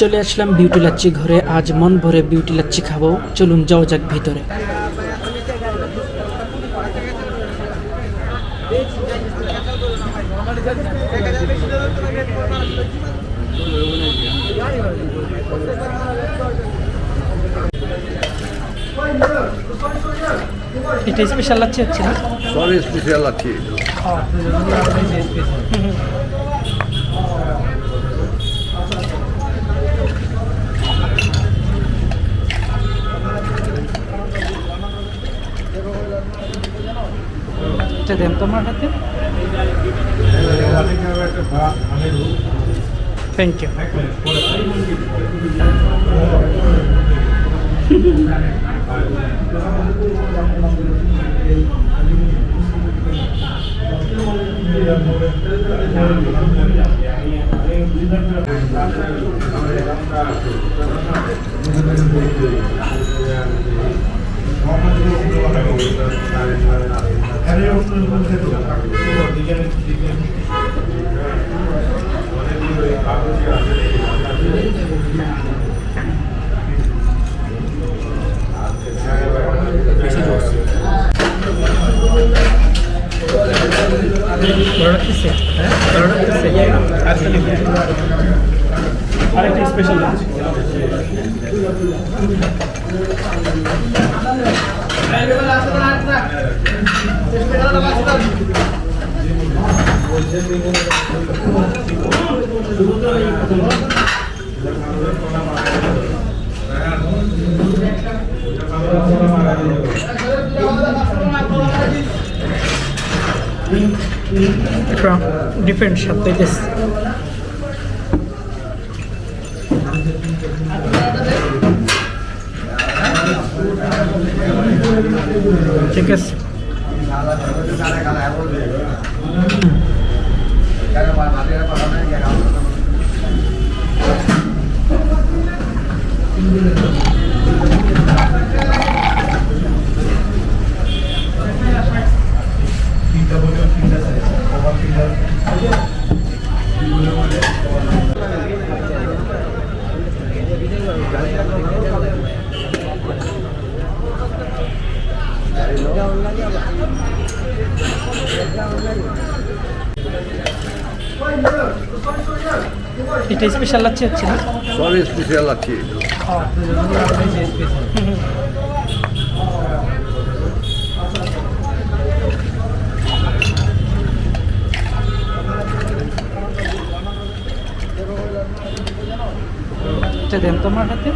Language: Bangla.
চলে আসলাম বিউটি লাচ্ছি ঘরে। আজ মন ভরে বিউটি লাচ্ছি খাবো, চলুন যাওয়া যাক ভিতরে। এটা স্পেশাল লাচ্ছি হচ্ছে না? Sorry special lassi. এটা দেন তোমার হাতে। Thank you. আরেকটা স্পেশাল লাঞ্চ। ডিফারেন্ট স্বাদ পাইতেছে। ঠিক আছে। এটা স্পেশাল লাচ্ছি হচ্ছে না? Sorry special lassi. এটা দেন তোমার হাতে।